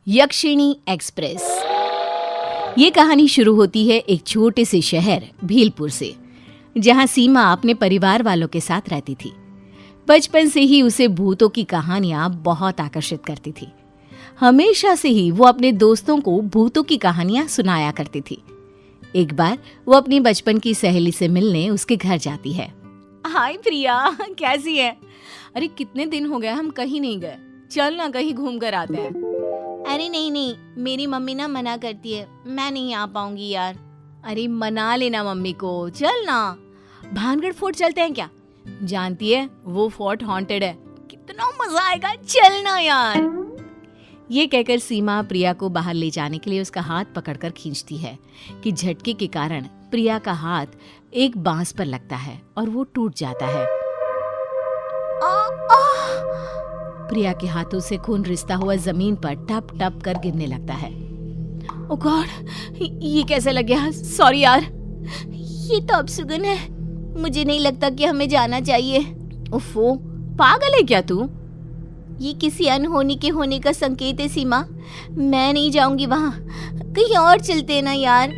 यक्षिणी express. ये कहानी शुरू होती है एक छोटे से शहर भीलपुर से, जहां सीमा अपने परिवार वालों के साथ रहती थी। बचपन से ही उसे भूतों की कहानियां बहुत आकर्षित करती थी। हमेशा से ही वो अपने दोस्तों को भूतों की कहानियां सुनाया करती थी। एक बार वो अपनी बचपन की सहेली से मिलने उसके घर जाती है। हाय प्रिया, कैसी है? अरे कितने दिन हो गए हम कहीं नहीं गए, चल ना कहीं घूम कर आते हैं। अरे नहीं, मेरी मम्मी ना मना करती है, मैं नहीं आ पाऊंगी यार। अरे मना लेना मम्मी को, चल ना। भानगढ़ फोर्ट चलते हैं क्या? जानती है वो फोर्ट हॉन्टेड है, कितना मजा आएगा, चल ना यार। ये कहकर सीमा प्रिया को बाहर ले जाने के लिए उसका हाथ पकड़कर खींचती है कि झटके के कारण प्रिया का हाथ एक बांस पर लगता है और वो टूट जाता है। प्रिया के हाथों से खून रिसता हुआ जमीन पर टप टप कर गिरने लगता है। ओ गॉड, ये कैसे लग गया? सॉरी यार। ये तो अपशगुन है, मुझे नहीं लगता कि हमें जाना चाहिए। ओफो, पागल है क्या तू? ये किसी अनहोनी के होने का संकेत है सीमा, मैं नहीं जाऊंगी वहां, कहीं और चलते ना यार।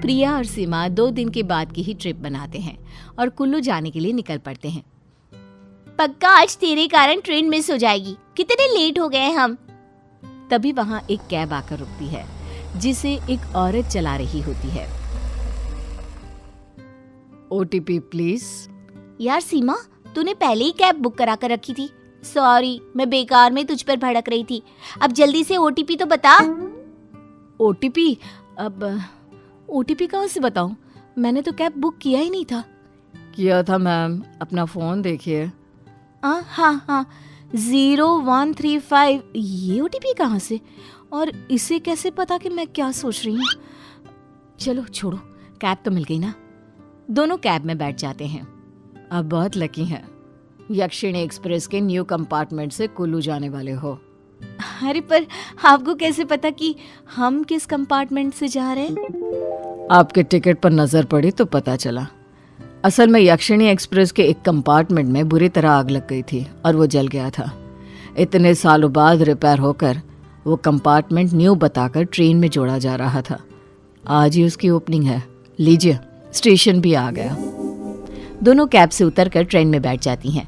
प्रिया और सीमा 2 दिन के बाद की ही ट्रिप बनाते हैं और कुल्लू जाने के लिए निकल पड़ते हैं। पक्का आज तेरे कारण ट्रेन मिस हो जाएगी, कितने लेट हो गए हम। तभी वहां एक कैब आकर रुकती है जिसे एक औरत चला रही होती है। OTP please. यार सीमा, तूने पहले ही कैब बुक करा कर रखी थी। सॉरी, मैं बेकार में तुझ पर भड़क रही थी। अब जल्दी से OTP तो बता। OTP? अब OTP कहाँ से बताऊं? मैंने तो कैब बुक किया ही नहीं था। किया था मैम, अपना फोन देखिए। हाँ, 0135। ये OTP कहाँ से? और इसे कैसे पता कि मैं क्या सोच रही हूँ? चलो छोड़ो, कैब तो मिल गई ना। दोनों कैब में बैठ जाते हैं। अब बहुत लकी हैं, यक्षिणी एक्सप्रेस के न्यू कंपार्टमेंट से कुल्लू जाने वाले हो। अरे पर आपको कैसे पता कि हम किस कंपार्टमेंट से जा रहे हैं? आपके टिकट पर नजर पड़ी तो पता चला। असल में यक्षिणी एक्सप्रेस के एक कंपार्टमेंट में बुरी तरह आग लग गई थी और वो जल गया था। इतने सालों बाद रिपेयर होकर वो कंपार्टमेंट न्यू बताकर ट्रेन में जोड़ा जा रहा था। आज ही उसकी ओपनिंग है। लीजिए, स्टेशन भी आ गया। दोनों कैब से उतरकर ट्रेन में बैठ जाती हैं।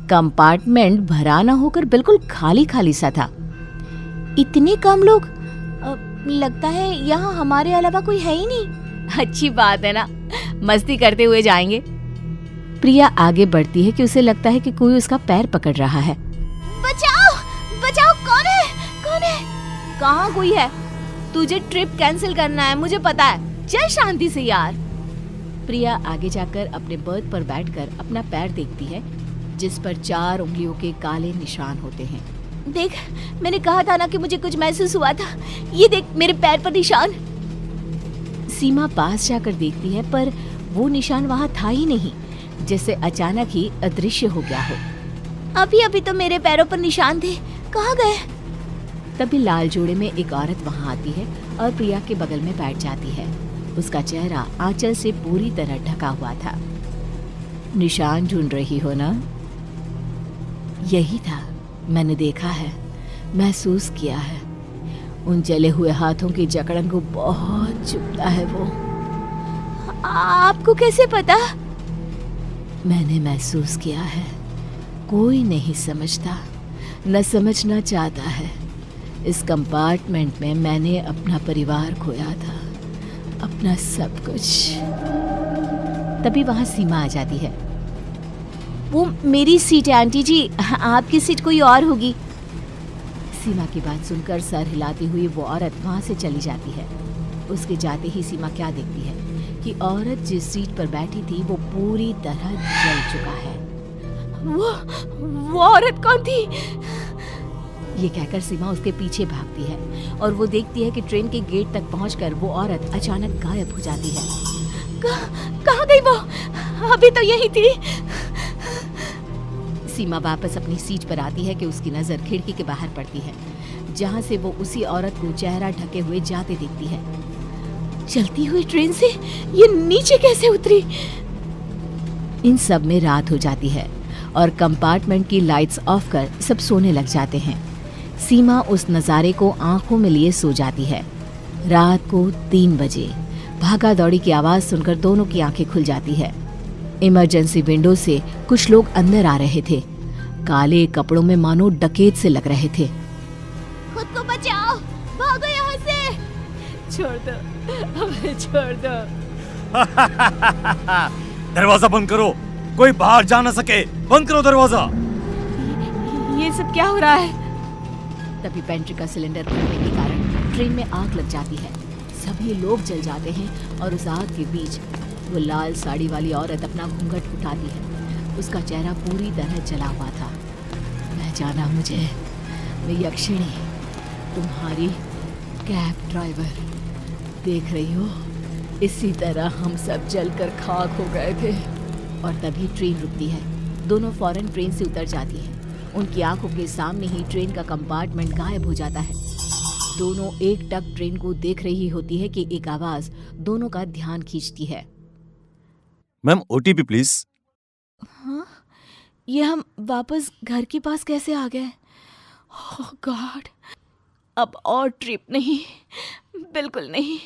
कंपार्टमेंट भरा ना होकर बिल्कुल खाली खाली सा था। इतने कम लोग? लगता है यहाँ हमारे अलावा कोई है ही नहीं। अच्छी बात है ना, मस्ती करते हुए जाएंगे। प्रिया आगे बढ़ती है कि उसे लगता है कि कोई उसका पैर पकड़ रहा है। बचाओ, बचाओ, कौन है? कहाँ कोई है? तुझे ट्रिप कैंसिल करना है, मुझे पता है। चल शांति से यार। प्रिया आगे जाकर अपने बर्थ पर बैठकर अपना पैर देखती है जिस पर 4 उंगलियों के काले निशान होते हैं। देख, मैंने कहा था ना कि मुझे कुछ महसूस हुआ था। ये देख मेरे पैर पर निशान। सीमा पास जाकर देखती है पर वो निशान वहाँ था ही नहीं, जैसे अचानक ही अदृश्य हो गया हो। अभी तो मेरे पैरों पर निशान थे, कहाँ गए? तभी लाल जोड़े में एक औरत वहाँ आती है और प्रिया के बगल में बैठ जाती है। उसका चेहरा आंचल से पूरी तरह ढका हुआ था। निशान ढूंढ रही हो ना? यही था, मैंने देखा है, महसूस किया है। उन जले हुए हाथों की जकड़न को बहुत चुभता है वो। आपको कैसे पता? मैंने महसूस किया है। कोई नहीं समझता, न समझना चाहता है। इस कंपार्टमेंट में मैंने अपना परिवार खोया था, अपना सब कुछ। तभी वहां सीमा आ जाती है। वो मेरी सीट है आंटी जी, आपकी सीट कोई और होगी। सीमा की बात सुनकर सर हिलाती हुई वो औरत वहां से चली जाती है। उसके जाते ही सीमा क्या देखती है कि औरत जिस सीट पर बैठी थी वो पूरी तरह जल चुका है। वो औरत कौन थी? ये कहकर सीमा उसके पीछे भागती है और वो देखती है कि ट्रेन के गेट तक पहुंचकर वो औरत अचानक गायब हो जाती है। कहाँ गई वो? अभी तो यही थी। सीमा वापस अपनी सीट पर आती है कि उसकी नजर खिड़की के बाहर पड़ती है, जहां से वो उसी औरत को चेहरा ढके हुए जाते देखती है। चलती हुई ट्रेन से ये नीचे कैसे उतरी? इन सब में रात हो जाती है और कंपार्टमेंट की लाइट्स ऑफ कर सब सोने लग जाते हैं। सीमा उस नज़ारे को आंखों में लिए सो जाती है। रात को 3 बजे भागा दौड़ी की आवाज़ सुनकर दोनों की आंखें खुल जाती है। इमरजेंसी विंडो से कुछ लोग अंदर आ रहे थे। काले कपड़ों में मानो डकैत से लग रहे थे। खुद को बचाओ, भागो यहाँ से। छोड़ दो, हमें छोड़ दो। दरवाजा बंद करो, कोई बाहर जा ना सके। बंद करो दरवाजा। ये सब क्या हो रहा है? तभी पेंट्री का सिलेंडर खुलने के कारण ट्रेन में आग लग जाती है। सभी लोग जल जाते हैं और उस आग के बीच वो लाल साड़ी वाली औरत अपना घूंघट उठाती है। उसका चेहरा पूरी तरह जला हुआ था। पहचाना मुझे? मैं यक्षिणी, तुम्हारी कैब ड्राइवर। देख रही हो, इसी तरह हम सब जलकर खाक हो गए थे। और तभी ट्रेन रुकती है। दोनों फौरन ट्रेन से उतर जाती हैं। उनकी आंखों के सामने ही ट्रेन का कंपार्टमेंट गायब हो जाता है। दोनों एक टक ट्रेन को देख रही होती है कि एक आवाज दोनों का ध्यान खींचती है। Ma'am, OTP please. हाँ, ये हम वापस घर के पास कैसे आ गए? ओह गॉड, अब और ट्रिप नहीं, बिल्कुल नहीं।